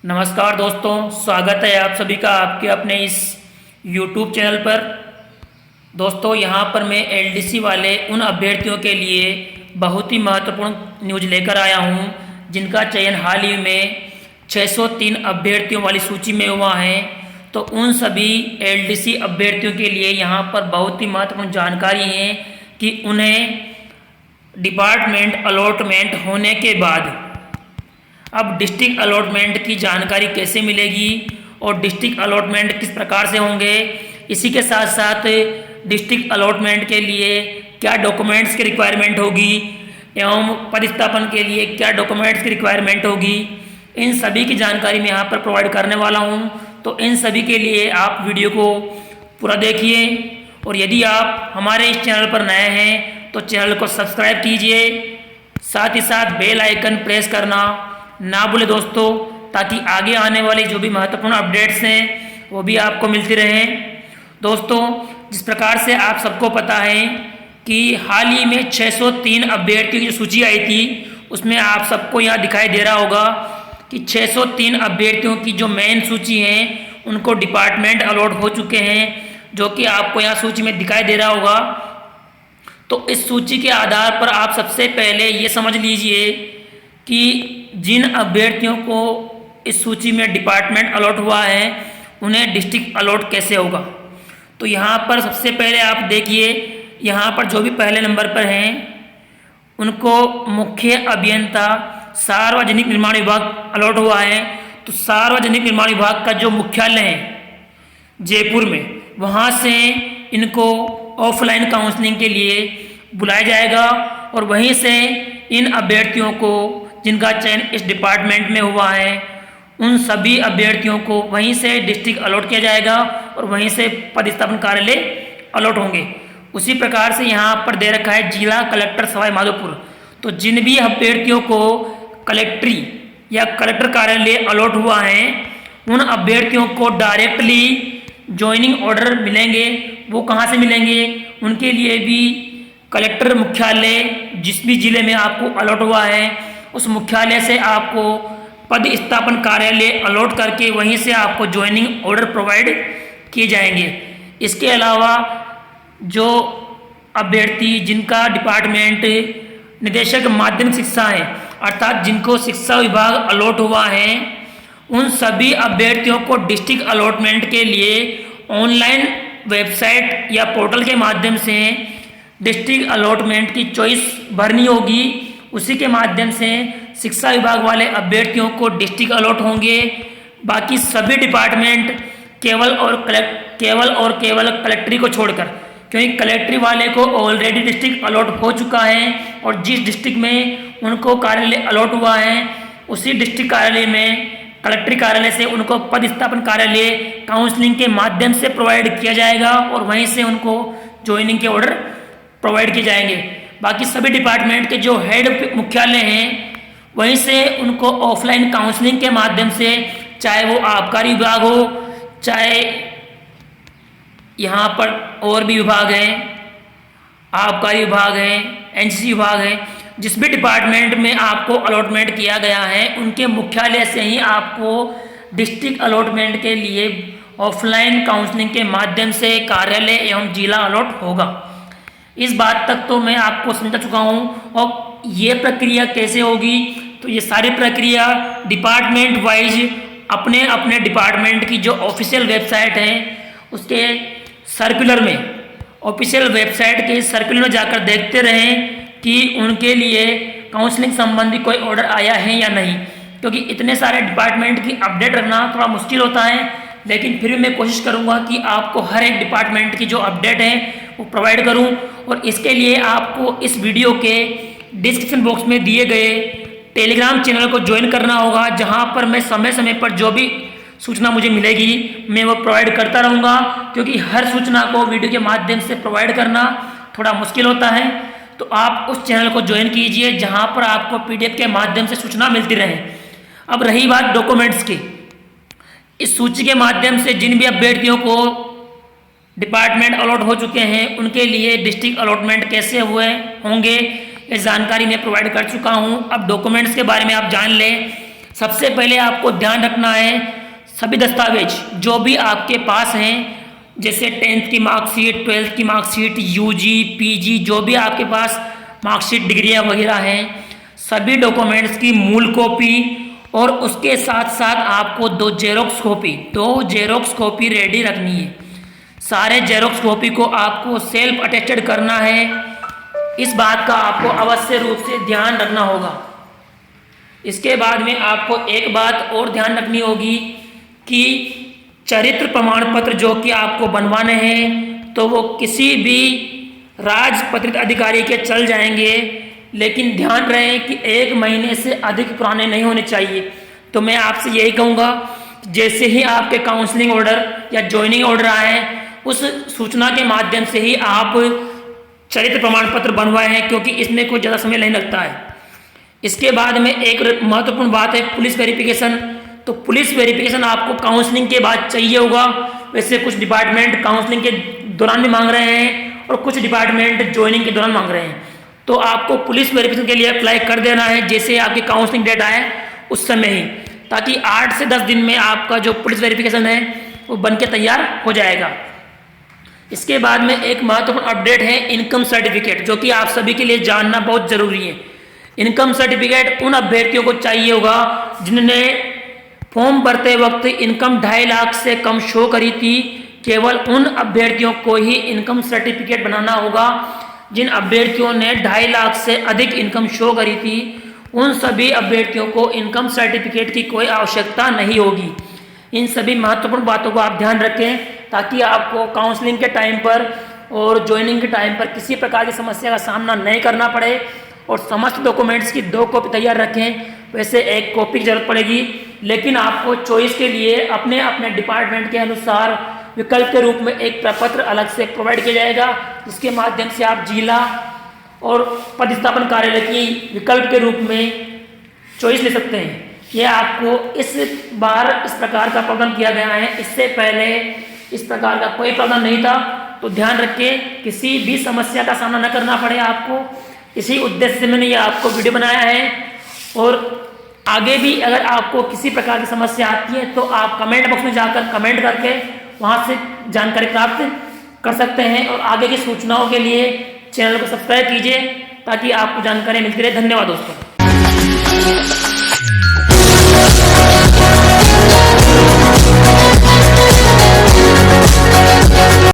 नमस्कार दोस्तों, स्वागत है आप सभी का आपके अपने इस YouTube चैनल पर। दोस्तों, यहाँ पर मैं एलडीसी वाले उन अभ्यर्थियों के लिए बहुत ही महत्वपूर्ण न्यूज़ लेकर आया हूँ जिनका चयन हाल ही में 603 अभ्यर्थियों वाली सूची में हुआ है। तो उन सभी एलडीसी अभ्यर्थियों के लिए यहाँ पर बहुत ही महत्वपूर्ण जानकारी है कि उन्हें डिपार्टमेंट अलॉटमेंट होने के बाद अब डिस्ट्रिक्ट अलॉटमेंट की जानकारी कैसे मिलेगी और डिस्ट्रिक्ट अलॉटमेंट किस प्रकार से होंगे। इसी के साथ साथ डिस्ट्रिक्ट अलॉटमेंट के लिए क्या डॉक्यूमेंट्स की रिक्वायरमेंट होगी एवं पदस्थापन के लिए क्या डॉक्यूमेंट्स की रिक्वायरमेंट होगी, इन सभी की जानकारी मैं यहाँ पर प्रोवाइड करने वाला हूँ। तो इन सभी के लिए आप वीडियो को पूरा देखिए और यदि आप हमारे इस चैनल पर नए हैं तो चैनल को सब्सक्राइब कीजिए, साथ ही साथ बेल आइकन प्रेस करना ना भूले दोस्तों, ताकि आगे आने वाली जो भी महत्वपूर्ण अपडेट्स हैं वो भी आपको मिलती रहें। दोस्तों, जिस प्रकार से आप सबको पता है कि हाल ही में 603 अभ्यर्थियों की जो सूची आई थी उसमें आप सबको यहाँ दिखाई दे रहा होगा कि 603 अभ्यर्थियों की जो मेन सूची है उनको डिपार्टमेंट अलॉट हो चुके हैं, जो कि आपको यहाँ सूची में दिखाई दे रहा होगा। तो इस सूची के आधार पर आप सबसे पहले ये समझ लीजिए कि जिन अभ्यर्थियों को इस सूची में डिपार्टमेंट अलॉट हुआ है उन्हें डिस्ट्रिक्ट अलॉट कैसे होगा। तो यहाँ पर सबसे पहले आप देखिए, यहाँ पर जो भी पहले नंबर पर हैं उनको मुख्य अभियंता सार्वजनिक निर्माण विभाग अलॉट हुआ है। तो सार्वजनिक निर्माण विभाग का जो मुख्यालय है जयपुर में, वहाँ से इनको ऑफलाइन काउंसलिंग के लिए बुलाया जाएगा और वहीं से इन अभ्यर्थियों को जिनका चयन इस डिपार्टमेंट में हुआ है उन सभी अभ्यर्थियों को वहीं से डिस्ट्रिक्ट अलॉट किया जाएगा और वहीं से पदस्थापन कार्यालय अलॉट होंगे। उसी प्रकार से यहाँ पर दे रखा है जिला कलेक्टर सवाई माधोपुर। तो जिन भी अभ्यर्थियों को कलेक्ट्री या कलेक्टर कार्यालय अलॉट हुआ है उन अभ्यर्थियों को डायरेक्टली ज्वाइनिंग ऑर्डर मिलेंगे। वो कहाँ से मिलेंगे, उनके लिए भी कलेक्टर मुख्यालय जिस भी जिले में आपको अलॉट हुआ है उस मुख्यालय से आपको पद स्थापन कार्यालय अलॉट करके वहीं से आपको ज्वाइनिंग ऑर्डर प्रोवाइड किए जाएंगे। इसके अलावा जो अभ्यर्थी जिनका डिपार्टमेंट निदेशक माध्यमिक शिक्षा है, अर्थात जिनको शिक्षा विभाग अलॉट हुआ है, उन सभी अभ्यर्थियों को डिस्ट्रिक्ट अलॉटमेंट के लिए ऑनलाइन वेबसाइट या पोर्टल के माध्यम से डिस्ट्रिक्ट अलॉटमेंट की चॉइस भरनी होगी। उसी के माध्यम से शिक्षा विभाग वाले अभ्यर्थियों को डिस्ट्रिक्ट अलॉट होंगे। बाकी सभी डिपार्टमेंट केवल और केवल कलेक्ट्री को छोड़कर, क्योंकि कलेक्ट्री वाले को ऑलरेडी डिस्ट्रिक्ट अलॉट हो चुका है और जिस डिस्ट्रिक्ट में उनको कार्यालय अलॉट हुआ है उसी डिस्ट्रिक्ट कार्यालय में कलेक्ट्री कार्यालय से उनको पदस्थापन कार्यालय काउंसलिंग के माध्यम से प्रोवाइड किया जाएगा और वहीं से उनको ज्वाइनिंग के ऑर्डर प्रोवाइड किए जाएंगे। बाकी सभी डिपार्टमेंट के जो हेड मुख्यालय हैं वहीं से उनको ऑफलाइन काउंसलिंग के माध्यम से, चाहे वो आबकारी विभाग हो, चाहे यहाँ पर और भी विभाग हैं, आबकारी विभाग है, एनसीसी विभाग है, जिस भी डिपार्टमेंट में आपको अलॉटमेंट किया गया है उनके मुख्यालय से ही आपको डिस्ट्रिक्ट अलॉटमेंट के लिए ऑफलाइन काउंसलिंग के माध्यम से कार्यालय एवं जिला अलॉट होगा। इस बात तक तो मैं आपको समझा चुका हूँ। और ये प्रक्रिया कैसे होगी, तो ये सारी प्रक्रिया डिपार्टमेंट वाइज अपने अपने डिपार्टमेंट की जो ऑफिशियल वेबसाइट है उसके सर्कुलर में, ऑफिशियल वेबसाइट के सर्कुलर में जाकर देखते रहें कि उनके लिए काउंसलिंग संबंधी कोई ऑर्डर आया है या नहीं, क्योंकि इतने सारे डिपार्टमेंट की अपडेट रखना थोड़ा मुश्किल होता है। लेकिन फिर भी मैं कोशिश करूंगा कि आपको हर एक डिपार्टमेंट की जो अपडेट है वो प्रोवाइड करूं और इसके लिए आपको इस वीडियो के डिस्क्रिप्शन बॉक्स में दिए गए टेलीग्राम चैनल को ज्वाइन करना होगा, जहां पर मैं समय समय पर जो भी सूचना मुझे मिलेगी मैं वो प्रोवाइड करता रहूँगा, क्योंकि हर सूचना को वीडियो के माध्यम से प्रोवाइड करना थोड़ा मुश्किल होता है। तो आप उस चैनल को ज्वाइन कीजिए जहाँ पर आपको PDF के माध्यम से सूचना मिलती रहे। अब रही बात डॉक्यूमेंट्स की, इस सूची के माध्यम से जिन भी अभ्यर्थियों को डिपार्टमेंट अलॉट हो चुके हैं उनके लिए डिस्ट्रिक्ट अलॉटमेंट कैसे हुए होंगे ये जानकारी मैं प्रोवाइड कर चुका हूं। अब डॉक्यूमेंट्स के बारे में आप जान लें। सबसे पहले आपको ध्यान रखना है सभी दस्तावेज जो भी आपके पास हैं, जैसे 10th की मार्कशीट, 12th की मार्कशीट, यूजी, पीजी, जो भी आपके पास मार्कशीट, डिग्रियां वगैरह हैं, सभी डॉक्यूमेंट्स की मूल कॉपी और उसके साथ साथ आपको दो जेरोक्स कॉपी रेडी रखनी है। सारे जेरोक्स कॉपी को आपको सेल्फ अटेस्टेड करना है। इस बात का आपको अवश्य रूप से ध्यान रखना होगा। इसके बाद में आपको एक बात और ध्यान रखनी होगी कि चरित्र प्रमाण पत्र जो कि आपको बनवाने हैं तो वो किसी भी राजपत्रित अधिकारी के चल जाएंगे, लेकिन ध्यान रहे कि 1 महीने से अधिक पुराने नहीं होने चाहिए। तो मैं आपसे यही कहूँगा, जैसे ही आपके काउंसलिंग ऑर्डर या ज्वाइनिंग ऑर्डर आए उस सूचना के माध्यम से ही आप चरित्र प्रमाण पत्र बनवाए हैं, क्योंकि इसमें कोई ज़्यादा समय नहीं लगता है। इसके बाद में एक महत्वपूर्ण बात है पुलिस वेरिफिकेशन। तो पुलिस वेरिफिकेशन आपको काउंसलिंग के बाद चाहिए होगा। वैसे कुछ डिपार्टमेंट काउंसलिंग के दौरान भी मांग रहे हैं और कुछ डिपार्टमेंट ज्वाइनिंग के दौरान मांग रहे हैं। तो आपको पुलिस वेरिफिकेशन के लिए अप्लाई कर देना है जैसे आपकी काउंसलिंग डेट आए उस समय ही, ताकि 8 से 10 दिन में आपका जो पुलिस वेरिफिकेशन है वो बन के तैयार हो जाएगा। इसके बाद में एक महत्वपूर्ण अपडेट है इनकम सर्टिफिकेट, जो कि आप सभी के लिए जानना बहुत जरूरी है। इनकम सर्टिफिकेट उन अभ्यर्थियों को चाहिए होगा जिन्होंने फॉर्म भरते वक्त इनकम 2.5 लाख से कम शो करी थी। केवल उन अभ्यर्थियों को ही इनकम सर्टिफिकेट बनाना होगा। जिन अभ्यर्थियों ने 2.5 लाख से अधिक इनकम शो करी थी उन सभी अभ्यर्थियों को इनकम सर्टिफिकेट की कोई आवश्यकता नहीं होगी। इन सभी महत्वपूर्ण बातों को आप ध्यान रखें ताकि आपको काउंसलिंग के टाइम पर और ज्वाइनिंग के टाइम पर किसी प्रकार की समस्या का सामना नहीं करना पड़े। और समस्त डॉक्यूमेंट्स की 2 कॉपी तैयार रखें। वैसे 1 कॉपी की जरूरत पड़ेगी, लेकिन आपको चॉइस के लिए अपने अपने डिपार्टमेंट के अनुसार विकल्प के रूप में एक प्रपत्र अलग से प्रोवाइड किया जाएगा, जिसके माध्यम से आप जिला और पदस्थापन कार्यालय की विकल्प के रूप में चॉइस ले सकते हैं। यह आपको इस बार इस प्रकार का प्रावधान किया गया है। इससे पहले इस प्रकार का कोई प्रावधान नहीं था। तो ध्यान रखें किसी भी समस्या का सामना न करना पड़े आपको। इसी उद्देश्य से मैंने ये आपको वीडियो बनाया है। और आगे भी अगर आपको किसी प्रकार की समस्या आती है तो आप कमेंट बॉक्स में जाकर कमेंट करके वहाँ से जानकारी प्राप्त कर सकते हैं। और आगे की सूचनाओं के लिए चैनल को सब्सक्राइब कीजिए ताकि आपको जानकारी मिलती रहे। धन्यवाद दोस्तों।